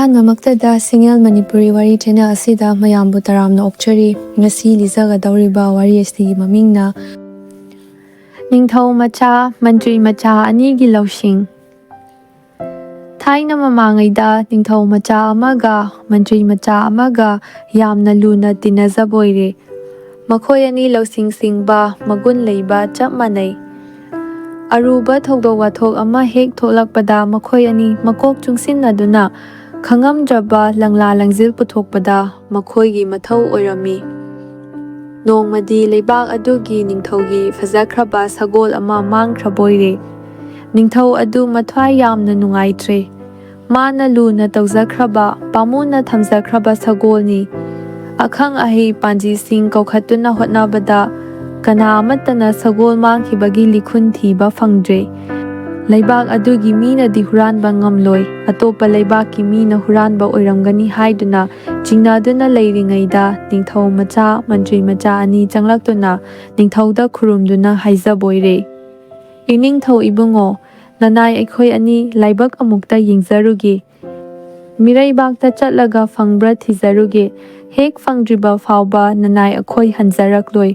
ꯑꯍꯥꯟꯕꯃꯛꯇꯗ ꯁꯤꯡꯒꯦꯜ ꯃꯅꯤꯄꯨꯔꯤ ꯋꯥꯔꯤ ꯆꯦꯅꯦꯜ ꯑꯁꯤꯗ ꯃꯌꯥꯝꯕꯨ ꯇꯔꯥꯝꯅ ꯑꯣꯛꯆꯔꯤ꯫ ꯉꯁꯤ ꯂꯤꯖꯒꯗꯧꯔꯤꯕ ꯋꯥꯔꯤ ꯑꯁꯤꯒꯤ ꯃꯃꯤꯡꯅ ꯅꯤꯡꯊꯧ ꯃꯆꯥ ꯃꯟꯇ꯭ꯔꯤ ꯃꯆꯥ ꯑꯅꯤꯒꯤ ꯂꯧꯁꯤꯡ꯫ ꯊꯥꯏꯅ ꯃꯃꯥꯡꯉꯩꯗ ꯅꯤꯡꯊꯧ ꯃꯆꯥ ꯑꯃꯒ ꯃꯟꯇ꯭ꯔꯤ ꯃꯆꯥ ꯑꯃꯒ ꯌꯥꯝꯅ ꯂꯨꯅ ꯇꯤꯟꯅꯖꯕ ꯑꯣꯏꯔꯦ꯫ ꯃꯈꯣꯏ ꯑꯅꯤ ꯂꯧꯁꯤꯡ ꯁꯤꯡꯕ, ꯃꯒꯨꯟ ꯂꯩꯕ ꯆꯞ ꯃꯥꯟꯅꯩ꯫ ꯑꯔꯨꯕ ꯊꯧꯗꯣꯛ ꯋꯥꯊꯣꯛ ꯑꯃ ꯍꯦꯛ ꯊꯣꯛꯂꯛꯄꯗ ꯃꯈꯣꯏ ꯑꯅꯤ ꯃꯀꯣꯛ ꯆꯨꯡꯁꯤꯟꯅꯗꯨꯅ ꯈꯪꯉꯝꯗ꯭ꯔꯕ ꯂꯪꯂꯥ ꯂꯪꯖꯤꯜ ꯄꯨꯊꯣꯛꯄꯗ ꯃꯈꯣꯏꯒꯤ ꯃꯊꯧ ꯑꯣꯏꯔꯝꯃꯤ꯫ ꯅꯣꯡꯃꯗꯤ ꯂꯩꯕꯥꯛ ꯑꯗꯨꯒꯤ ꯅꯤꯡꯊꯧꯒꯤ ꯐꯖꯈ꯭ꯔꯕ ꯁꯒꯣꯜ ꯑꯃ ꯃꯥꯡꯈ꯭ꯔꯕ ꯑꯣꯏꯔꯦ꯫ ꯅꯤꯡꯊꯧ ꯑꯗꯨ ꯃꯊ꯭ꯋꯥꯏ ꯌꯥꯝꯅ ꯅꯨꯡꯉꯥꯏꯇ꯭ꯔꯦ꯫ ꯃꯥꯅ ꯂꯨꯅ ꯇꯧꯖꯈ꯭ꯔꯕ, ꯄꯥꯝꯃꯨꯅ ꯊꯝꯖꯈ꯭ꯔꯕ ꯁꯒꯣꯜꯅꯤ꯫ ꯑꯈꯪ ꯑꯍꯩ ꯄꯥꯟꯖꯤꯁꯤꯡ ꯀꯧꯈꯠꯇꯨꯅ ꯍꯣꯠꯅꯕꯗ ꯀꯅꯥ ꯑꯃꯠꯇꯅ ꯁꯒꯣꯜ ꯃꯥꯡꯈꯤꯕꯒꯤ ꯂꯤꯈꯨꯟ ꯊꯤꯕ ꯐꯪꯗ꯭ꯔꯦ꯫ ꯂꯩꯕꯥꯛ ꯑꯗꯨꯒꯤ ꯃꯤꯅꯗꯤ ꯍꯨꯔꯥꯟꯕ ꯉꯝꯂꯣꯏ, ꯑꯇꯣꯞꯄ ꯂꯩꯕꯥꯛꯀꯤ ꯃꯤꯅ ꯍꯨꯔꯥꯟꯕ ꯑꯣꯏꯔꯝꯒꯅꯤ ꯍꯥꯏꯗꯨꯅ ꯆꯤꯡꯅꯗꯨꯅ ꯂꯩꯔꯤꯉꯩꯗ ꯅꯤꯡꯊꯧ ꯃꯆꯥ ꯃꯟꯇ꯭ꯔꯤ ꯃꯆꯥ ꯑꯅꯤ ꯆꯪꯂꯛꯇꯨꯅ ꯅꯤꯡꯊꯧꯗ ꯈꯨꯔꯨꯝꯗꯨꯅ ꯍꯥꯏꯖꯕ ꯑꯣꯏꯔꯦ꯫ ꯏꯅꯤꯡꯊꯧ ꯏꯕꯨꯡꯉꯣ, ꯅꯅꯥꯏ ꯑꯩꯈꯣꯏ ꯑꯅꯤ ꯂꯥꯏꯕꯛ ꯑꯃꯨꯛꯇ ꯌꯦꯡꯖꯔꯨꯒꯦ꯫ ꯃꯤꯔꯩꯕꯥꯛꯇ ꯆꯠꯂꯒ ꯐꯪꯕ꯭ꯔꯥ ꯊꯤꯖꯔꯨꯒꯦ꯫ ꯍꯦꯛ ꯐꯪꯗ꯭ꯔꯤꯕ ꯐꯥꯎꯕ ꯅꯅꯥꯏ ꯑꯩꯈꯣꯏ ꯍꯟꯖꯔꯛꯂꯣꯏ꯫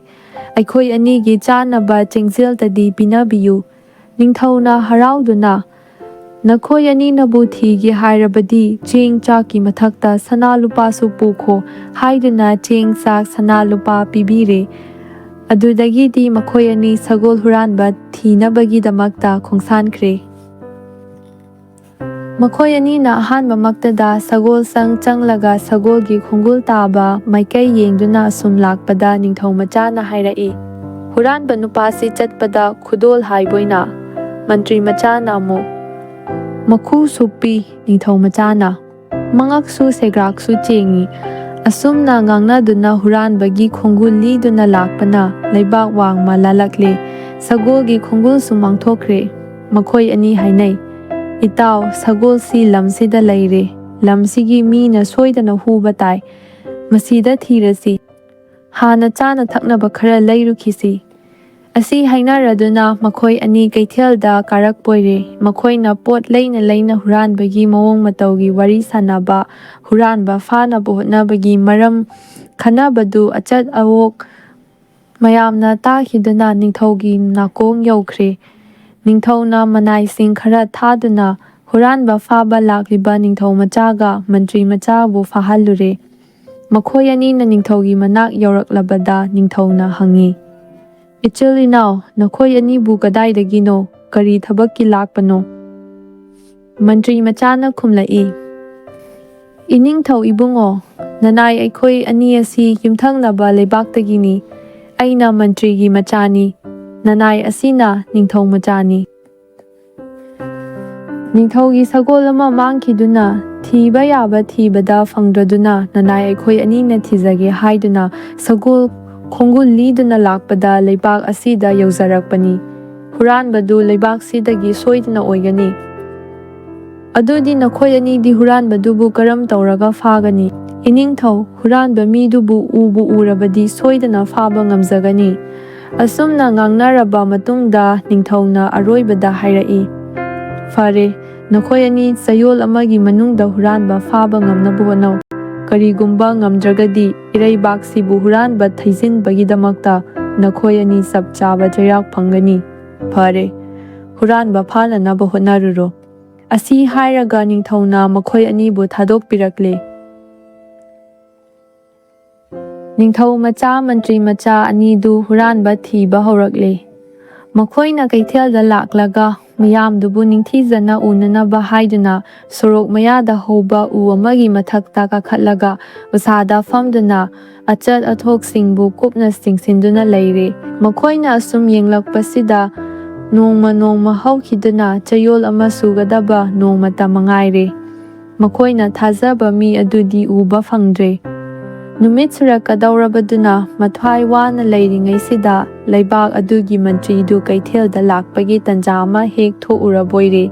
ꯑꯩꯈꯣꯏ ꯑꯅꯤꯒꯤ ꯆꯥꯅꯕ ꯆꯦꯡꯖꯦꯜꯇꯗꯤ ꯄꯤꯅꯕꯤꯌꯨ꯫ ꯅꯤꯡꯊꯧꯅ ꯍꯔꯥꯎꯗꯨꯅ ꯅꯈꯣꯏ ꯑꯅꯤꯅꯕꯨ ꯊꯤꯒꯦ ꯍꯥꯏꯔꯕꯗꯤ ꯆꯦꯡ ꯆꯥꯛꯀꯤ ꯃꯊꯛꯇ ꯁꯅꯥ ꯂꯨꯄꯥꯁꯨ ꯄꯨꯈꯣ ꯍꯥꯏꯗꯨꯅ ꯆꯦꯡ ꯆꯥꯛ ꯁꯅꯥ ꯂꯨꯄꯥ ꯄꯤꯕꯤꯔꯦ꯫ ꯑꯗꯨꯗꯒꯤꯗꯤ ꯃꯈꯣꯏ ꯑꯅꯤ ꯁꯒꯣꯜ ꯍꯨꯔꯥꯟꯕ ꯊꯤꯅꯕꯒꯤꯗꯃꯛꯇ ꯈꯣꯡꯁꯥꯟꯈ꯭ꯔꯦ꯫ ꯃꯈꯣꯏ ꯑꯅꯤꯅ ꯑꯍꯥꯟꯕꯃꯛꯇꯗ ꯁꯒꯣꯜꯁꯪ ꯆꯪꯂꯒ ꯁꯒꯣꯜꯒꯤ ꯈꯣꯡꯒꯨꯜ ꯇꯥꯕ ꯃꯥꯏꯀꯩ ꯌꯦꯡꯗꯨꯅ ꯑꯁꯨꯝ ꯂꯥꯛꯄꯗ ꯅꯤꯡꯊꯧ ꯃꯆꯥꯅ ꯍꯥꯏꯔꯛꯏ, "ꯍꯨꯔꯥꯟꯕ ꯅꯨꯄꯥꯁꯤ ꯆꯠꯄꯗ ꯈꯨꯗꯣꯜ ꯍꯥꯏꯕꯣꯏꯅ?" ꯃꯟꯇ꯭ꯔꯤ ꯃꯆꯥꯅ ꯑꯃꯨꯛ ꯃꯈꯨ ꯁꯨꯞꯄꯤ꯫ ꯅꯤꯡꯊꯧ ꯃꯆꯥꯅ ꯃꯉꯛꯁꯨ ꯁꯦꯒ꯭ꯔꯥꯛꯁꯨ ꯆꯦꯡꯉꯤ꯫ ꯑꯁꯨꯝꯅ ꯉꯥꯡꯅꯗꯨꯅ ꯍꯨꯔꯥꯟꯕꯒꯤ ꯈꯣꯡꯒꯨꯜ ꯂꯤꯗꯨꯅ ꯂꯥꯛꯄꯅ ꯂꯩꯕꯥꯛ ꯋꯥꯡꯃ ꯂꯥꯜꯂꯛꯂꯦ꯫ ꯁꯒꯣꯜꯒꯤ ꯈꯣꯡꯒꯨꯜꯁꯨ ꯃꯥꯡꯊꯣꯛꯈ꯭ꯔꯦ꯫ ꯃꯈꯣꯏ ꯑꯅꯤ ꯍꯥꯏꯅꯩ, "ꯏꯇꯥꯎ, ꯁꯒꯣꯜꯁꯤ ꯂꯝꯁꯤꯗ ꯂꯩꯔꯦ꯫ ꯂꯝꯁꯤꯒꯤ ꯃꯤꯅ ꯁꯣꯏꯗꯅ ꯍꯨꯕ ꯇꯥꯏ꯫ ꯃꯁꯤꯗ ꯊꯤꯔꯁꯤ꯫ ꯍꯥꯟꯅ ꯆꯥꯅ ꯊꯛꯅꯕ ꯈꯔ ꯂꯩꯔꯨꯈꯤꯁꯤ." ꯑꯁꯤ ꯍꯥꯏꯅꯔꯗꯨꯅ ꯃꯈꯣꯏ ꯑꯅꯤ ꯀꯩꯊꯦꯜꯗ ꯀꯥꯔꯛꯄ ꯑꯣꯏꯔꯦ꯫ ꯃꯈꯣꯏꯅ ꯄꯣꯠ ꯂꯩꯅ ꯂꯩꯅ ꯍꯨꯔꯥꯟꯕꯒꯤ ꯃꯑꯣꯡ ꯃꯇꯧꯒꯤ ꯋꯥꯔꯤ ꯁꯥꯅꯕ, ꯍꯨꯔꯥꯟꯕ ꯐꯥꯅꯕ ꯍꯣꯠꯅꯕꯒꯤ ꯃꯔꯝ ꯈꯟꯅꯕꯗꯨ ꯑꯆꯠ ꯑꯋꯣꯛ ꯃꯌꯥꯝꯅ ꯇꯥꯈꯤꯗꯨꯅ ꯅꯤꯡꯊꯧꯒꯤ ꯅꯥꯀꯣꯡ ꯌꯧꯈ꯭ꯔꯦ꯫ ꯅꯤꯡꯊꯧꯅ ꯃꯅꯥꯏꯁꯤꯡ ꯈꯔ ꯊꯥꯗꯨꯅ ꯍꯨꯔꯥꯟꯕ ꯐꯥꯕ ꯂꯥꯛꯂꯤꯕ ꯅꯤꯡꯊꯧ ꯃꯆꯥꯒ ꯃꯟꯇ꯭ꯔꯤ ꯃꯆꯥꯕꯨ ꯐꯥꯍꯜꯂꯨꯔꯦ꯫ ꯃꯈꯣꯏ ꯑꯅꯤꯅ ꯅꯤꯡꯊꯧꯒꯤ ꯃꯅꯥꯛ ꯌꯧꯔꯛꯂꯕꯗ ꯅꯤꯡꯊꯧꯅ ꯍꯪꯉꯤ, "ꯏꯆꯤꯜ ꯏꯅꯥꯎ, ꯅꯈꯣꯏ ꯑꯅꯤꯕꯨ ꯀꯗꯥꯏꯗꯒꯤꯅꯣ? ꯀꯔꯤ ꯊꯕꯛꯀꯤ ꯂꯥꯛꯄꯅꯣ?" ꯃꯟꯇ꯭ꯔꯤ ꯃꯆꯥꯅ ꯈꯨꯝꯂꯛꯏ, "ꯏꯅꯤꯡꯊꯧ ꯏꯕꯨꯡꯉꯣ, ꯅꯅꯥꯏ ꯑꯩꯈꯣꯏ ꯑꯅꯤ ꯑꯁꯤ ꯌꯨꯝꯊꯪꯅꯕ ꯂꯩꯕꯥꯛꯇꯒꯤꯅꯤ꯫ ꯑꯩꯅ ꯃꯟꯇ꯭ꯔꯤꯒꯤ ꯃꯆꯥꯅꯤ, ꯅꯅꯥꯏ ꯑꯁꯤꯅ ꯅꯤꯡꯊꯧ ꯃꯆꯥꯅꯤ꯫ ꯅꯤꯡꯊꯧꯒꯤ ꯁꯒꯣꯜ ꯑꯃ ꯃꯥꯡꯈꯤꯗꯨꯅ ꯊꯤꯕ ꯌꯥꯕ ꯊꯤꯕꯗ ꯐꯪꯗ꯭ꯔꯗꯨꯅ ꯅꯅꯥꯏ ꯑꯩꯈꯣই ꯑꯅꯤꯅ ꯊꯤꯖꯒꯦ ꯍꯥꯏꯗꯨꯅ ꯁꯒꯣꯜ ꯈꯣꯡꯒꯨꯜ ꯂꯤꯗꯨꯅ ꯂꯥꯛꯄꯗ ꯂꯩꯕꯥꯛ ꯑꯁꯤꯗ ꯌꯧꯖꯔꯛꯄꯅꯤ꯫ ꯍꯨꯔꯥꯟꯕꯗꯨ ꯂꯩꯕꯥꯛꯁꯤꯗꯒꯤ ꯁꯣꯏꯗꯅ ꯑꯣꯏꯒꯅꯤ꯫ ꯑꯗꯨꯗꯤ ꯅꯈꯣꯏ ꯑꯅꯤꯗꯤ ꯍꯨꯔꯥꯟꯕꯗꯨꯕꯨ ꯀꯔꯝ ꯇꯧꯔꯒ ꯐꯥꯒꯅꯤ?" "ꯏꯅꯤꯡꯊꯧ, ꯍꯨꯔꯥꯟꯕ ꯃꯤꯗꯨꯕꯨ ꯎꯕꯨ ꯎꯔꯕꯗꯤ ꯁꯣꯏꯗꯅ ꯐꯥꯕ ꯉꯝꯖꯒꯅꯤ." ꯑꯁꯨꯝꯅ ꯉꯥꯡꯅꯔꯕ ꯃꯇꯨꯡꯗ ꯅꯤꯡꯊꯧꯅ ꯑꯔꯣꯏꯕꯗ ꯍꯥꯏꯔꯛꯏ, "ꯐꯔꯦ, ꯅꯈꯣꯏ ꯑꯅꯤ ꯆꯌꯣꯜ ꯑꯃꯒꯤ ꯃꯅꯨꯡꯗ ꯍꯨꯔꯥꯟꯕ ꯐꯥꯕ ꯉꯝꯅꯕ ꯍꯣꯠꯅꯧ꯫ ꯀꯔꯤꯒꯨꯝꯕ ꯉꯝꯗ꯭ꯔꯒꯗꯤ ꯏꯔꯩꯕꯥꯛꯁꯤꯕꯨ ꯍꯨꯔꯥꯟꯕ ꯊꯩꯖꯤꯟꯕꯒꯤꯗꯃꯛꯇ ꯅꯈꯣꯏ ꯑꯅꯤ ꯆꯞ ꯆꯥꯕ ꯆꯩꯔꯥꯛ ꯐꯪꯒꯅꯤ꯫ ꯐꯔꯦ, ꯍꯨꯔꯥꯟꯕ ꯐꯥꯅꯅꯕ ꯍꯣꯠꯅꯔꯨꯔꯣ." ꯑꯁꯤ ꯍꯥꯏꯔꯒ ꯅꯤꯡꯊꯧꯅ ꯃꯈꯣꯏ ꯑꯅꯤꯕꯨ ꯊꯥꯗꯣꯛꯄꯤꯔꯛꯂꯦ꯫ ꯅꯤꯡꯊꯧ ꯃꯆꯥ ꯃꯟꯇ꯭ꯔꯤ ꯃꯆꯥ ꯑꯅꯤꯗꯨ ꯍꯨꯔꯥꯟꯕ ꯊꯤꯕ ꯍꯧꯔꯛꯂꯦ꯫ ꯃꯈꯣꯏꯅ ꯀꯩꯊꯦꯜꯗ ꯂꯥꯛꯂꯒ ꯃꯤꯌꯥꯝꯗꯨꯕꯨ ꯅꯤꯡꯊꯤꯖꯅ ꯎꯅꯅꯕ ꯍꯥꯏꯗꯨꯅ ꯁꯣꯔꯣꯛ ꯃꯌꯥꯗ ꯍꯧꯕ ꯎ ꯑꯃꯒꯤ ꯃꯊꯛꯇ ꯀꯥꯈꯠꯂꯒ ꯎꯁꯥꯗ ꯐꯝꯗꯨꯅ ꯑꯆꯠ ꯑꯊꯣꯛꯁꯤꯡꯕꯨ ꯀꯨꯞꯅ ꯌꯦꯡꯁꯤꯟꯗꯨꯅ ꯂꯩꯔꯦ꯫ ꯃꯈꯣꯏꯅ ꯑꯁꯨꯝ ꯌꯦꯡꯂꯛꯄꯁꯤꯗ ꯅꯣꯡꯃ ꯅꯣꯡꯃ ꯍꯧꯈꯤꯗꯨꯅ ꯆꯌꯣꯜ ꯑꯃ ꯁꯨꯒꯗꯕ ꯅꯣꯡꯃꯇ ꯃꯉꯥꯏꯔꯦ꯫ ꯃꯈꯣꯏꯅ ꯊꯥꯖꯕ ꯃꯤ ꯑꯗꯨꯗꯤ ꯎꯕ ꯐꯪꯗ꯭ꯔꯦ꯫ ꯅꯨꯃꯤꯠ ꯁꯨꯔꯛꯀꯗꯧꯔꯕꯗꯨꯅ ꯃꯊ꯭ꯋꯥꯏ ꯋꯥꯅ ꯂꯩꯔꯤꯉꯩꯁꯤꯗ ꯂꯩꯕꯥꯛ ꯑꯗꯨꯒꯤ ꯃꯟꯇ꯭ꯔꯤꯗꯨ ꯀꯩꯊꯦꯜꯗ ꯂꯥꯛꯄꯒꯤ ꯇꯟꯖꯥ ꯑꯃ ꯍꯦꯛ ꯊꯣꯛꯎꯔꯕꯣꯏꯔꯦ꯫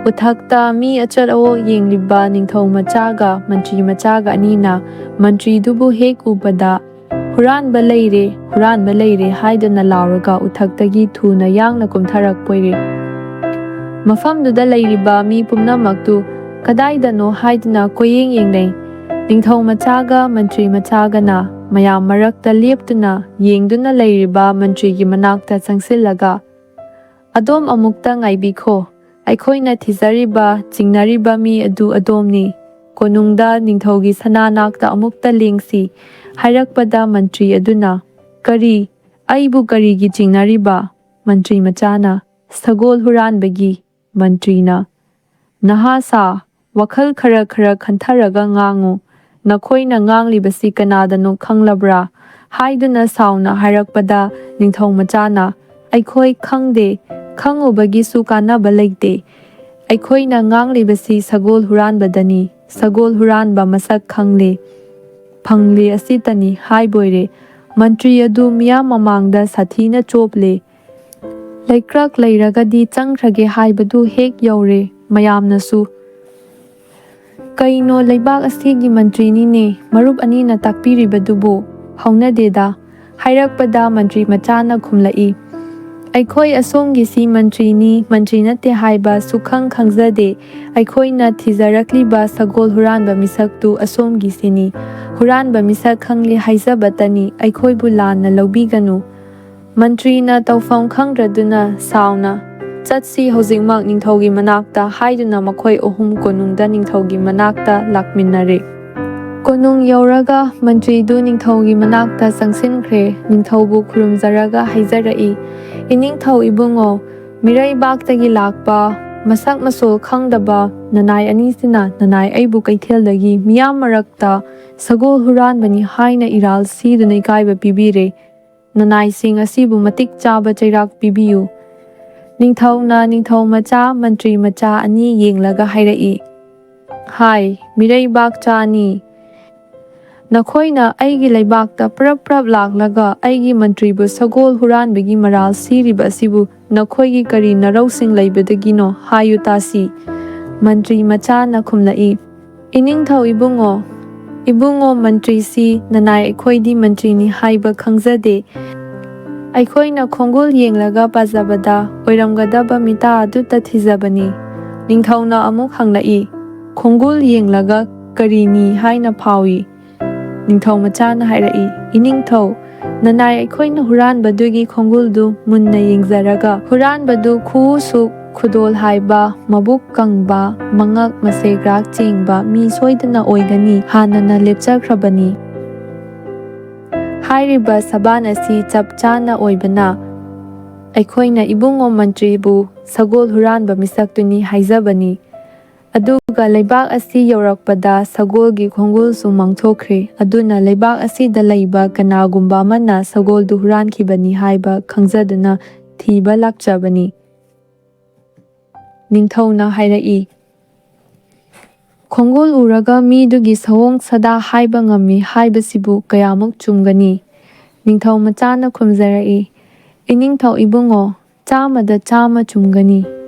ꯎꯊꯛꯇ ꯃꯤ ꯑꯆꯠ ꯑꯋꯣꯛ ꯌꯦꯡꯂꯤꯕ ꯅꯤꯡꯊꯧ ꯃꯆꯥꯒ ꯃꯟꯇ꯭ꯔꯤ ꯃꯆꯥꯒ ꯑꯅꯤꯅ ꯃꯟꯇ꯭ꯔꯤꯗꯨꯕꯨ ꯍꯦꯛ ꯎꯕꯗ "ꯍꯨꯔꯥꯟꯕ ꯂꯩꯔꯦ, ꯍꯨꯔꯥꯟꯕ ꯂꯩꯔꯦ" ꯍꯥꯏꯗꯨꯅ ꯂꯥꯎꯔꯒ ꯎꯊꯛꯇꯒꯤ ꯊꯨꯅ ꯌꯥꯡꯅ ꯀꯨꯝꯊꯔꯛꯄ ꯑꯣꯏꯔꯦ꯫ ꯃꯐꯝꯗꯨꯗ ꯂꯩꯔꯤꯕ ꯃꯤ ꯄꯨꯝꯅꯃꯛꯇꯨ ꯀꯗꯥꯏꯗꯅꯣ ꯍꯥꯏꯗꯨꯅ ꯀꯣꯏꯌꯦꯡ ꯌꯦꯡꯅꯩ꯫ ꯅꯤꯡꯊꯧ ꯃꯆꯥꯒ ꯃꯟꯇ꯭ꯔꯤ ꯃꯆꯥꯒꯅ ꯃꯌꯥꯝ ꯃꯔꯛꯇ ꯂꯦꯞꯇꯨꯅ ꯌꯦꯡꯗꯨꯅ ꯂꯩꯔꯤꯕ ꯃꯟꯇ꯭ꯔꯤꯒꯤ ꯃꯅꯥꯛꯇ ꯆꯪꯁꯤꯜꯂꯒ, "ꯑꯗꯣꯝ ꯑꯃꯨꯛꯇ ꯉꯥꯏꯕꯤꯈꯣ, ꯑꯩꯈꯣꯏꯅ ꯊꯤꯖꯔꯤꯕ ꯆꯤꯡꯅꯔꯤꯕ ꯃꯤ ꯑꯗꯨ ꯑꯗꯣꯝꯅꯤ꯫ ꯀꯣꯅꯨꯡꯗ ꯅꯤꯡꯊꯧꯒꯤ ꯁꯅꯥꯅꯥꯛꯇ ꯑꯃꯨꯛꯇ ꯂꯦꯡꯁꯤ" ꯍꯥꯏꯔꯛꯄꯗ ꯃꯟꯇ꯭ꯔꯤ ꯑꯗꯨꯅ, "ꯀꯔꯤ? ꯑꯩꯕꯨ ꯀꯔꯤꯒꯤ ꯆꯤꯡꯅꯔꯤꯕ?" ꯃꯟꯇ꯭ꯔꯤ ꯃꯆꯥꯅ, "ꯁꯒꯣꯜ ꯍꯨꯔꯥꯟꯕꯒꯤ"꯫ ꯃꯟꯇ꯭ꯔꯤꯅ, "ꯅꯍꯥ ꯁꯥ, ꯋꯥꯈꯜ ꯈꯔ ꯈꯟꯊꯔꯒ ꯉꯥꯡꯉꯨ꯫ ꯅꯈꯣꯏꯅ ꯉꯥꯡꯂꯤꯕꯁꯤ ꯀꯅꯥꯗꯅꯣ ꯈꯪꯂꯕ꯭ꯔꯥ?" ꯍꯥꯏꯗꯨꯅ ꯁꯥꯎꯅ ꯍꯥꯏꯔꯛꯄꯗ ꯅꯤꯡꯊꯧ ꯃꯆꯥꯅ, "ꯑꯩꯈꯣꯏ ꯈꯪꯗꯦ, ꯈꯪꯉꯨꯕꯒꯤꯁꯨ ꯀꯥꯟꯅꯕ ꯂꯩꯇꯦ꯫ ꯑꯩꯈꯣꯏꯅ ꯉꯥꯡꯂꯤꯕꯁꯤ ꯁꯒꯣꯜ ꯍꯨꯔꯥꯟꯕꯗꯅꯤ, ꯁꯒꯣꯜ ꯍꯨꯔꯥꯟꯕ ꯃꯁꯛ ꯐꯪꯂꯦ ꯑꯁꯤꯇꯅꯤ" ꯍꯥꯏꯕꯣꯏꯔꯦ꯫ ꯃꯟꯇ꯭ꯔꯤ ꯑꯗꯨ ꯃꯤꯌꯥꯝ ꯃꯃꯥꯡꯗ ꯁꯥꯊꯤꯅ ꯆꯣꯞꯂꯦ꯫ ꯂꯩꯀ꯭ꯔꯛ ꯂꯩꯔꯒꯗꯤ ꯆꯪꯈ꯭ꯔꯒꯦ ꯍꯥꯏꯕꯗꯨ ꯍꯦꯛ ꯌꯧꯔꯦ꯫ ꯃꯌꯥꯝꯅꯁꯨ, "ꯀꯩꯅꯣ, ꯂꯩꯕꯥꯛ ꯑꯁꯤꯒꯤ ꯃꯟꯇ꯭ꯔꯤꯅꯤꯅꯦ, ꯃꯔꯨꯞ ꯑꯅꯤꯅ ꯇꯥꯛꯄꯤꯔꯤꯕꯗꯨꯕꯨ"꯫ "ꯍꯧꯅꯗꯦꯗ" ꯍꯥꯏꯔꯛꯄꯗ ꯃꯟꯇ꯭ꯔꯤ ꯃꯆꯥꯅ ꯈꯨꯝꯂꯛꯏ, "ꯑꯩꯈꯣꯏ ꯑꯁꯣꯝꯒꯤꯁꯤ ꯃꯟꯇ꯭ꯔꯤꯅꯤ, ꯃꯟꯇ꯭ꯔꯤ ꯅꯠꯇꯦ ꯍꯥꯏꯕ ꯁꯨꯛꯈꯪ ꯈꯪꯖꯗꯦ꯫ ꯑꯩꯈꯣꯏꯅ ꯊꯤꯖꯔꯛꯂꯤꯕ ꯁꯒꯣꯜ ꯍꯨꯔꯥꯟꯕ ꯃꯤꯁꯛꯇꯨ ꯑꯁꯣꯝꯒꯤꯁꯤꯅꯤ꯫ ꯍꯨꯔꯥꯟꯕ ꯃꯤꯁꯛ ꯈꯪꯂꯦ ꯍꯥꯏꯖꯕꯇꯅꯤ, ꯑꯩꯈꯣꯏꯕꯨ ꯂꯥꯟꯅ ꯂꯧꯕꯤꯒꯅꯨ"꯫ ꯃꯟꯇ꯭ꯔꯤꯅ ꯇꯧꯐꯝ ꯈꯪꯗ꯭ꯔꯗꯨꯅ ꯁꯥꯎꯅ, "ꯆꯠꯁꯤ ꯍꯧꯖꯤꯛꯃꯛ ꯅꯤꯡꯊꯧꯒꯤ ꯃꯅꯥꯛꯇ" ꯍꯥꯏꯗꯨꯅ ꯃꯈꯣꯏ ꯑꯍꯨꯝ ꯀꯣꯅꯨꯡꯗ ꯅꯤꯡꯊꯧꯒꯤ ꯃꯅꯥꯛꯇ ꯂꯥꯛꯃꯤꯟꯅꯔꯦ꯫ ꯀꯣꯅꯨꯡ ꯌꯧꯔꯒ ꯃꯟꯇ꯭ꯔꯤꯗꯨ ꯅꯤꯡꯊꯧꯒꯤ ꯃꯅꯥꯛꯇ ꯆꯪꯁꯤꯟꯈ꯭ꯔꯦ꯫ ꯅꯤꯡꯊꯧꯕꯨ ꯈꯨꯔꯨꯝꯖꯔꯒ ꯍꯥꯏꯖꯔꯛꯏ, "ꯏꯅꯤꯡꯊꯧ ꯏꯕꯨꯡꯉꯣ, ꯃꯤꯔꯩꯕꯥꯛꯇꯒꯤ ꯂꯥꯛꯄ, ꯃꯁꯛ ꯃꯁꯣꯜ ꯈꯪꯗꯕ ꯅꯅꯥꯏ ꯑꯅꯤꯁꯤꯅ ꯅꯅꯥꯏ ꯑꯩꯕꯨ ꯀꯩꯊꯦꯜꯗꯒꯤ ꯃꯤꯌꯥꯝ ꯃꯔꯛꯇ ꯁꯒꯣꯜ ꯍꯨꯔꯥꯟꯕꯅꯤ ꯍꯥꯏꯅ ꯏꯔꯥꯜ ꯁꯤꯗꯨꯅ ꯏꯀꯥꯏꯕ ꯄꯤꯕꯤꯔꯦ꯫ ꯅꯅꯥꯏꯁꯤꯡ ꯑꯁꯤꯕꯨ ꯃꯇꯤꯛ ꯆꯥꯕ ꯆꯩꯔꯥꯛ ꯄꯤꯕꯤꯌꯨ"꯫ ꯅꯤꯡꯊꯧꯅ ꯅꯤꯡꯊꯧ ꯃꯆꯥ ꯃꯟꯇ꯭ꯔꯤ ꯃꯆꯥ ꯑꯅꯤ ꯌꯦꯡꯂꯒ ꯍꯥꯏꯔꯛꯏ, "ꯍꯥꯏ, ꯃꯤꯔꯩꯕꯥꯛꯆꯥ ꯑꯅꯤ, ꯅꯈꯣꯏꯅ ꯑꯩꯒꯤ ꯂꯩꯕꯥꯛꯇ ꯄꯔꯞ ꯂꯥꯛꯂꯒ ꯑꯩꯒꯤ ꯃꯟꯇ꯭ꯔꯤꯕꯨ ꯁꯒꯣꯜ ꯍꯨꯔꯥꯟꯕꯒꯤ ꯃꯔꯥꯜ ꯁꯤꯔꯤꯕ ꯑꯁꯤꯕꯨ ꯅꯈꯣꯏꯒꯤ ꯀꯔꯤ ꯅꯔꯧꯁꯤꯡ ꯂꯩꯕꯗꯒꯤꯅꯣ ꯍꯥꯏꯌꯨ ꯇꯥꯁꯤ"꯫ ꯃꯟꯇ꯭ꯔꯤ ꯃꯆꯥꯅ ꯈꯨꯝꯂꯛꯏ, "ꯏꯅꯤꯡꯊꯧ ꯏꯕꯨꯡꯉꯣ, ꯃꯟꯇ꯭ꯔꯤꯁꯤ ꯅꯅꯥꯏ ꯑꯩꯈꯣꯏꯗꯤ ꯃꯟꯇ꯭ꯔꯤꯅꯤ ꯍꯥꯏꯕ ꯈꯪꯖꯗꯦ꯫ ꯑꯩꯈꯣꯏꯅ ꯈꯣꯡꯒꯨꯜ ꯌꯦꯡꯂꯒ ꯄꯥꯖꯕꯗ ꯑꯣꯏꯔꯝꯒꯗꯕ ꯃꯤꯇꯥ ꯑꯗꯨꯇ ꯊꯤꯖꯕꯅꯤ"꯫ ꯅꯤꯡꯊꯧꯅ ꯑꯃꯨꯛ ꯍꯪꯂꯛꯏ, "ꯈꯣꯡꯒꯨꯜ ꯌꯦꯡꯂꯒ ꯀꯔꯤꯅꯤ ꯍꯥꯏꯅ ꯐꯥꯎꯏ"꯫ ꯅꯤꯡꯊꯧ ꯃꯆꯥꯅ ꯍꯥꯏꯔꯛꯏ, "ꯏꯅꯤꯡꯊꯧ, ꯅꯅꯥꯏ ꯑꯩꯈꯣꯏꯅ ꯍꯨꯔꯥꯟꯕꯗꯨꯒꯤ ꯈꯣꯡꯒꯨꯜꯗꯨ ꯃꯨꯟꯅ ꯌꯦꯡꯖꯔꯒ ꯍꯨꯔꯥꯟꯕꯗꯨ ꯈꯨꯎ ꯁꯨꯛ, ꯈꯨꯗꯣꯜ ꯍꯥꯏꯕ, ꯃꯕꯨꯛ ꯀꯪꯕ, ꯃꯉꯛ ꯃꯁꯦꯒ꯭ꯔꯥꯛ ꯆꯦꯡꯕ ꯃꯤ ꯁꯣꯏꯗꯅ ꯑꯣꯏꯒꯅꯤ ꯍꯥꯟꯅꯅ ꯂꯦꯞꯆꯈ꯭ꯔꯕꯅꯤ. ꯍꯥꯏꯔꯤꯕ ꯁꯕꯥꯟ ꯑꯁꯤ ꯆꯞ ꯆꯥꯅ ꯑꯣꯏꯕꯅ ꯑꯩꯈꯣꯏꯅ ꯏꯕꯨꯡꯉꯣ ꯃꯟꯇ꯭ꯔꯤꯕꯨ ꯁꯒꯣꯜ ꯍꯨꯔꯥꯟꯕ ꯃꯤꯁꯛꯇꯨꯅꯤ ꯍꯥꯏꯖꯕꯅꯤ꯫ ꯑꯗꯨꯒ ꯂꯩꯕꯥꯛ ꯑꯁꯤ ꯌꯧꯔꯛꯄꯗ ꯁꯒꯣꯜꯒꯤ ꯈꯣꯡꯒꯨꯜꯁꯨ ꯃꯥꯡꯊꯣꯛꯈ꯭ꯔꯦ꯫ ꯑꯗꯨꯅ ꯂꯩꯕꯥꯛ ꯑꯁꯤꯗ ꯂꯩꯕ ꯀꯅꯥꯒꯨꯝꯕ ꯑꯃꯅ ꯁꯒꯣꯜꯗꯨ ꯍꯨꯔꯥꯟꯈꯤꯕꯅꯤ ꯍꯥꯏꯕ ꯈꯪꯖꯗꯨꯅ ꯊꯤꯕ ꯂꯥꯛꯆꯕꯅꯤ"꯫ ꯅꯤꯡꯊꯧꯅ ꯍꯥꯏꯔꯛꯏ, "ꯈꯣꯡꯒꯨꯜ ꯎꯔꯒ ꯃꯤꯗꯨꯒꯤ ꯁꯑꯣꯡ ꯁꯥꯗꯥ ꯍꯥꯏꯕ ꯉꯝꯃꯤ ꯍꯥꯏꯕꯁꯤꯕꯨ ꯀꯌꯥꯃꯨꯛ ꯆꯨꯝꯒꯅꯤ"꯫ ꯅꯤꯡꯊꯧ ꯃꯆꯥꯅ ꯈꯨꯝꯖꯔꯛꯏ, "ꯏꯅꯤꯡꯊꯧ ꯏꯕꯨꯡꯉೋ, 100ꯗ 100 ꯆꯨꯝꯒꯅꯤ"꯫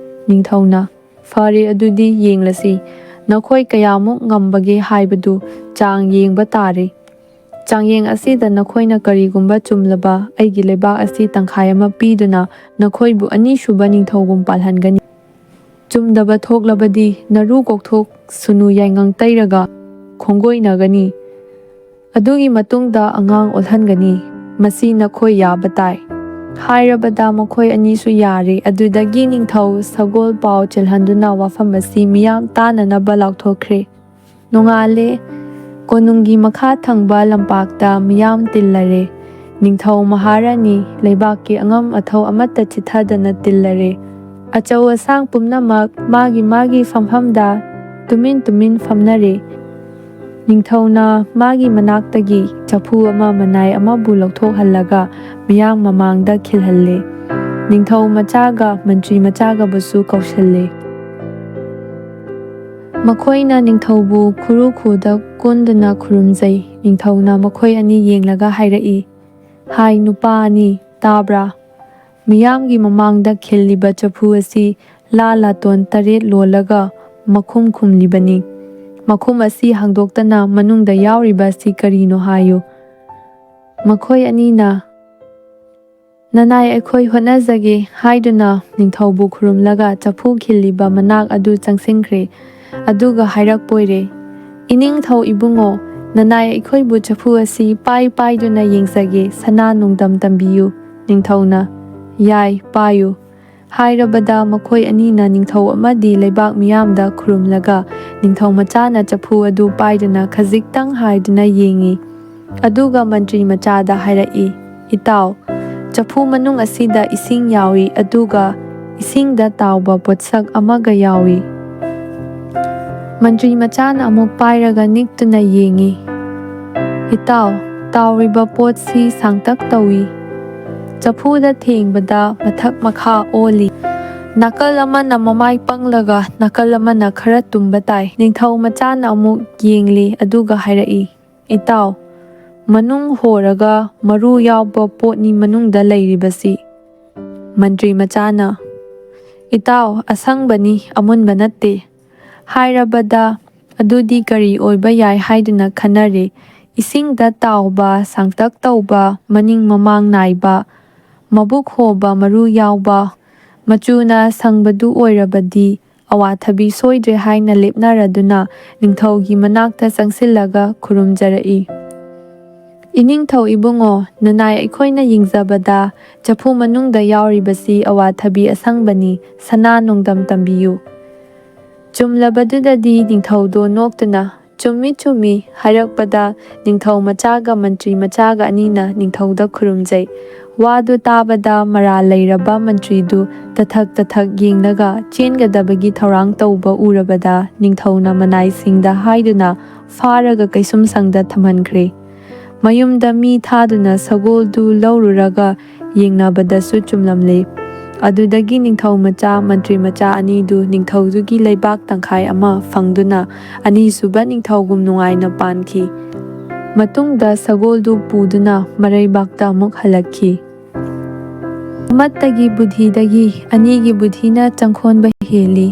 ꯅꯤꯡꯊꯧꯅ, "ꯐꯔꯦ, ꯑꯗꯨꯗꯤ ꯌꯦꯡꯂꯁꯤ, ꯅꯈꯣꯏ ꯀꯌꯥꯃꯨꯛ ꯉꯝꯕꯒꯦ ꯍꯥꯏꯕꯗꯨ ꯆꯥꯡ ꯌꯦꯡꯕ ꯇꯥꯔꯦ꯫ ꯆꯥꯡꯌꯦꯡ ꯑꯁꯤꯗ ꯅꯈꯣꯏꯅ ꯀꯔꯤꯒꯨꯝꯕ ꯆꯨꯝꯂꯕ ꯑꯩꯒꯤ ꯂꯩꯕꯥꯛ ꯑꯁꯤ ꯇꯪꯈꯥꯏ ꯑꯃ ꯄꯤꯗꯨꯅ ꯅꯈꯣꯏꯕꯨ ꯑꯅꯤꯁꯨꯕ ꯅꯤꯡꯊꯧꯒꯨꯝ ꯄꯥꯜꯍꯟꯒꯅꯤ꯫ ꯆꯨꯝꯗꯕ ꯊꯣꯛꯂꯕꯗꯤ ꯅꯔꯨ ꯀꯣꯛꯊꯣꯛ ꯁꯨꯅꯨ ꯌꯥꯏꯉꯪ ꯇꯩꯔꯒ ꯈꯣꯡꯒꯣꯏꯅꯒꯅꯤ꯫ ꯑꯗꯨꯒꯤ ꯃꯇꯨꯡꯗ ꯑꯉꯥꯡ ꯑꯣꯜꯍꯟꯒꯅꯤ꯫ ꯃꯁꯤ ꯅꯈꯣꯏ ꯌꯥꯕ ꯇꯥꯏ"꯫ ꯍꯥꯏꯔꯕꯗ ꯃꯈꯣꯏ ꯑꯅꯤꯁꯨ ꯌꯥꯔꯦ꯫ ꯑꯗꯨꯗꯒꯤ ꯅꯤꯡꯊꯧ ꯁꯒꯣꯜ ꯄꯥꯎ ꯆꯦꯜꯍꯟꯗꯨꯅ ꯋꯥꯐꯝ ꯑꯁꯤ ꯃꯤꯌꯥꯝ ꯇꯥꯅꯅꯕ ꯂꯥꯎꯊꯣꯛꯈ꯭ꯔꯦ꯫ ꯅꯣꯡꯉꯥꯜꯂꯦ꯫ ꯀꯣꯅꯨꯡꯒꯤ ꯃꯈꯥ ꯊꯪꯕ ꯂꯝꯄꯥꯛꯇ ꯃꯤꯌꯥꯝ ꯇꯤꯜꯂꯔꯦ꯫ ꯅꯤꯡꯊꯧ ꯃꯍꯥꯔꯥꯅꯤ ꯂꯩꯕꯥꯛꯀꯤ ꯑꯉꯝ ꯑꯊꯧ ꯑꯃꯠꯇ ꯆꯤꯠꯊꯗꯅ ꯇꯤꯜꯂꯔꯦ꯫ ꯑꯆꯧ ꯑꯁꯥꯡ ꯄꯨꯝꯅꯃꯛ ꯃꯥꯒꯤ ꯐꯝꯐꯝꯗ ꯇꯨꯃꯤꯟ ꯐꯝꯅꯔꯦ꯫ ꯅꯤꯡꯊꯧꯅ ꯃꯥꯒꯤ ꯃꯅꯥꯛꯇꯒꯤ ꯆꯐꯨ ꯑꯃ ꯃꯅꯥꯏ ꯑꯃꯕꯨ ꯂꯧꯊꯣꯛꯍꯜꯂꯒ ꯃꯤꯌꯥꯝ ꯃꯃꯥꯡꯗ ꯈꯤꯜꯍꯜꯂꯦ꯫ ꯅꯤꯡꯊꯧ ꯃꯆꯥꯒ ꯃꯟꯇ꯭ꯔꯤ ꯃꯆꯥꯒꯕꯨꯁꯨ ꯀꯧꯁꯤꯜꯂꯦ꯫ ꯃꯈꯣꯏꯅ ꯅꯤꯡꯊꯧꯕꯨ ꯈꯨꯔꯨ ꯈꯨꯗ ꯀꯨꯟꯗꯨꯅ ꯈꯨꯔꯨꯝꯖꯩ꯫ ꯅꯤꯡꯊꯧꯅ ꯃꯈꯣꯏ ꯑꯅꯤ ꯌꯦꯡꯂꯒ ꯍꯥꯏꯔꯛꯏ, "ꯍꯥꯏ ꯅꯨꯄꯥ ꯑꯅꯤ, ꯇꯥꯕ꯭ꯔꯥ? ꯃꯤꯌꯥꯝꯒꯤ ꯃꯃꯥꯡꯗ ꯈꯤꯜꯂꯤꯕ ꯆꯐꯨ ꯑꯁꯤ ꯂꯥꯇꯣꯟ 8 ꯂꯣꯜꯂꯒ ꯃꯈꯨꯝ ꯈꯨꯝꯂꯤꯕꯅꯤ꯫ ꯃꯈꯨꯝ ꯑꯁꯤ ꯍꯥꯡꯗꯣꯛꯇꯅ ꯃꯅꯨꯡꯗ ꯌꯥꯎꯔꯤꯕ ꯑꯁꯤ ꯀꯔꯤꯅꯣ ꯍꯥꯏꯌꯨ"꯫ ꯃꯈꯣꯏ ꯑꯅꯤꯅ "ꯅꯅꯥꯏ ꯑꯩꯈꯣꯏ ꯍꯣꯠꯅꯖꯒꯦ" ꯍꯥꯏꯗꯨꯅ ꯅꯤꯡꯊꯧꯕꯨ ꯈꯨꯔꯨꯝꯂꯒ ꯆꯐꯨ ꯈꯤꯜꯂꯤꯕ ꯃꯅꯥꯛ ꯑꯗꯨ ꯆꯪꯁꯤꯟꯈ꯭ꯔꯦ꯫ ꯑꯗꯨꯒ ꯍꯥꯏꯔꯛꯄꯣꯏꯔꯦ, "ꯏꯅꯤꯡꯊꯧ ꯏꯕꯨꯡꯉꯣ, ꯅꯅꯥꯏ ꯑꯩꯈꯣꯏꯕꯨ ꯆꯐꯨ ꯑꯁꯤ ꯄꯥꯏꯗꯨꯅ ꯌꯦꯡꯖꯒꯦ, ꯁꯅꯥ ꯅꯨꯡꯗꯝ ꯇꯝꯕꯤꯌꯨ꯫ ꯅꯤꯡꯊꯧꯅ "ꯌꯥꯏ, ꯄꯥꯏꯌꯨ" ꯍꯥꯏꯔꯕꯗ ꯃꯈꯣꯏ ꯑꯅꯤꯅ ꯅꯤꯡꯊꯧ ꯑꯃꯗꯤ ꯂꯩꯕꯥꯛ ꯃꯤꯌꯥꯝꯗ ꯈꯨꯔꯨꯝꯂꯒ ꯅꯤꯡꯊꯧ ꯃꯆꯥꯅ ꯆꯐꯨ ꯑꯗꯨ ꯄꯥꯏꯗꯨꯅ ꯈꯖꯤꯛꯇꯪ ꯍꯥꯏꯗꯨꯅ ꯌꯦꯡꯉꯤ꯫ ꯑꯗꯨꯒ ꯃꯟꯇ꯭ꯔꯤ ꯃꯆꯥꯗ ꯍꯥꯏꯔꯛꯏ, "ꯏꯇꯥꯎ, ꯆꯐꯨ ꯃꯅꯨꯡ ꯑꯁꯤꯗ ꯏꯁꯤꯡ ꯌꯥꯎꯏ, ꯑꯗꯨꯒ ꯏꯁꯤꯡꯗ ꯇꯥꯎꯕ ꯄꯣꯠꯁꯛ ꯑꯃꯒ ꯌꯥꯎꯏ꯫" ꯃꯟꯇ꯭ꯔꯤ ꯃꯆꯥꯅ ꯑꯃꯨꯛ ꯄꯥꯏꯔꯒ ꯅꯤꯛꯇꯨꯅ ꯌꯦꯡꯉꯤ꯫ "ꯏꯇꯥꯎ, ꯇꯥꯎꯔꯤꯕ ꯄꯣꯠꯁꯤ ꯁꯥꯡꯇꯛ ꯇꯧꯏ꯫ ꯆꯐꯨꯗ ꯊꯦꯡꯕꯗ ꯃꯊꯛ ꯃꯈꯥ ꯑꯣꯜꯂꯤ꯫ ꯅꯥꯀꯜ ꯑꯃꯅ ꯃꯃꯥꯏ ꯄꯪꯂꯒ ꯅꯥꯀꯜ ꯑꯃꯅ ꯈꯔ ꯇꯨꯝꯕ ꯇꯥꯏ꯫" ꯅꯤꯡꯊꯧ ꯃꯆꯥꯅ ꯑꯃꯨꯛ ꯌꯦꯡꯂꯤ ꯑꯗꯨꯒ ꯍꯥꯏꯔꯛꯏ, "ꯏꯇꯥꯎ, ꯃꯅꯨꯡ ꯍꯣꯔꯒ ꯃꯔꯨ ꯌꯥꯎꯕ ꯄꯣꯠꯅꯤ ꯃꯅꯨꯡꯗ ꯂꯩꯔꯤꯕꯁꯤ꯫" ꯃꯟꯇ꯭ꯔꯤ ꯃꯆꯥꯅ, "ꯏꯇꯥꯎ, ꯑꯁꯪꯕꯅꯤ, ꯑꯃꯨꯟꯕ ꯅꯠꯇꯦ" ꯍꯥꯏꯔꯕꯗ ꯑꯗꯨꯗꯤ ꯀꯔꯤ ꯑꯣꯏꯕ ꯌꯥꯏ ꯍꯥꯏꯗꯨꯅ ꯈꯟꯅꯔꯦ꯫ "ꯏꯁꯤꯡꯗ ꯇꯥꯎꯕ, ꯁꯥꯡꯇꯛ ꯇꯧꯕ, ꯃꯅꯤꯡ ꯃꯃꯥꯡ ꯅꯥꯏꯕ, ꯃꯕꯨꯛ ꯍꯣꯕ ꯃꯔꯨ ꯌꯥꯎꯕ, ꯃꯆꯨꯅ ꯁꯪꯕꯗꯨ ꯑꯣꯏꯔꯕꯗꯤ ꯑꯋꯥꯊꯕꯤ ꯁꯣꯏꯗ꯭ꯔꯦ" ꯍꯥꯏꯅ ꯂꯦꯞꯅꯔꯗꯨꯅ ꯅꯤꯡꯊꯧꯒꯤ ꯃꯅꯥꯛꯇ ꯆꯪꯁꯤꯜꯂꯒ ꯈꯨꯔꯨꯝꯖꯔꯛꯏ꯫ "ꯏꯅꯤꯡꯊꯧ ꯏꯕꯨꯡꯉꯣ, ꯅꯅꯥꯏ ꯑꯩꯈꯣꯏꯅ ꯌꯦꯡꯖꯕꯗ ꯆꯐꯨ ꯃꯅꯨꯡꯗ ꯌꯥꯎꯔꯤꯕꯁꯤ ꯑꯋꯥꯊꯕꯤ ꯑꯁꯪꯕꯅꯤ, ꯁꯅꯥ ꯅꯨꯡꯗꯝ ꯇꯝꯕꯤꯌꯨ꯫" ꯆꯨꯝꯂꯕꯗꯨꯗꯗꯤ ꯅꯤꯡꯊꯧꯗꯣ ꯅꯣꯛꯇꯨꯅ "ꯆꯨꯝꯃꯤ ꯆꯨꯝꯃꯤ" ꯍꯥꯏꯔꯛꯄꯗ ꯅꯤꯡꯊꯧ ꯃꯆꯥꯒ ꯃꯟꯇ꯭ꯔꯤ ꯃꯆꯥꯒ ꯑꯅꯤꯅ ꯅꯤꯡꯊꯧꯗ ꯈꯨꯔꯨꯝꯖꯩ꯫ ꯋꯥꯗꯨ ꯇꯥꯕꯗ ꯃꯔꯥꯜ ꯂꯩꯔꯕ ꯃꯟꯇ꯭ꯔꯤꯗꯨ ꯇꯊꯛ ꯌꯦꯡꯂꯒ ꯆꯦꯟꯒꯗꯕꯒꯤ ꯊꯧꯔꯥꯡ ꯇꯧꯕ ꯎꯔꯕꯗ ꯅꯤꯡꯊꯧꯅ ꯃꯅꯥꯏꯁꯤꯡꯗ ꯍꯥꯏꯗꯨꯅ ꯐꯥꯔꯒ ꯀꯩꯁꯨꯝꯁꯪꯗ ꯊꯝꯍꯟꯈ꯭ꯔꯦ꯫ ꯃꯌꯨꯝꯗ ꯃꯤ ꯊꯥꯗꯨꯅ ꯁꯒꯣꯜꯗꯨ ꯂꯧꯔꯨꯔꯒ ꯌꯦꯡꯅꯕꯗꯁꯨ ꯆꯨꯝꯂꯝꯂꯦ꯫ ꯑꯗꯨꯗꯒꯤ ꯅꯤꯡꯊꯧ ꯃꯆꯥ, ꯃꯟꯇ꯭ꯔꯤ ꯃꯆꯥ ꯑꯅꯤꯗꯨ ꯅꯤꯡꯊꯧꯗꯨꯒꯤ ꯂꯩꯕꯥꯛ ꯇꯪꯈꯥꯏ ꯑꯃ ꯐꯪꯗꯨꯅ ꯑꯅꯤꯁꯨꯕ ꯅꯤꯡꯊꯧꯒꯨꯝ ꯅꯨꯡꯉꯥꯏꯅ ꯄꯥꯟꯈꯤ꯫ ꯃꯇꯨꯡꯗ ꯁꯒꯣꯜꯗꯨ ꯄꯨꯗꯨꯅ ꯃꯔꯩꯕꯥꯛꯇ ꯑꯃꯨꯛ ꯍꯜꯂꯛꯈꯤ꯫ ꯑꯃꯠꯇꯒꯤ ꯕꯨꯙꯤꯗꯒꯤ ꯑꯅꯤꯒꯤ ꯕꯨꯙꯤꯅ ꯆꯪꯈꯣꯟꯕ ꯍꯦꯜꯂꯤ꯫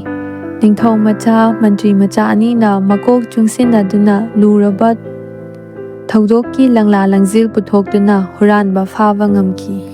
ꯅꯤꯡꯊꯧ ꯃꯆꯥ, ꯃꯟꯇ꯭ꯔꯤ ꯃꯆꯥ ꯑꯅꯤꯅ ꯃꯀꯣꯛ ꯆꯨꯡꯁꯤꯟꯅꯗꯨꯅ ꯂꯨꯔꯕ ꯊꯧꯗꯣꯛꯀꯤ ꯂꯪꯂꯥ ꯂꯪꯖꯤꯜ ꯄꯨꯊꯣꯛꯇꯨꯅ ꯍꯨꯔꯥꯟꯕ ꯐꯥꯕ ꯉꯝꯈꯤ꯫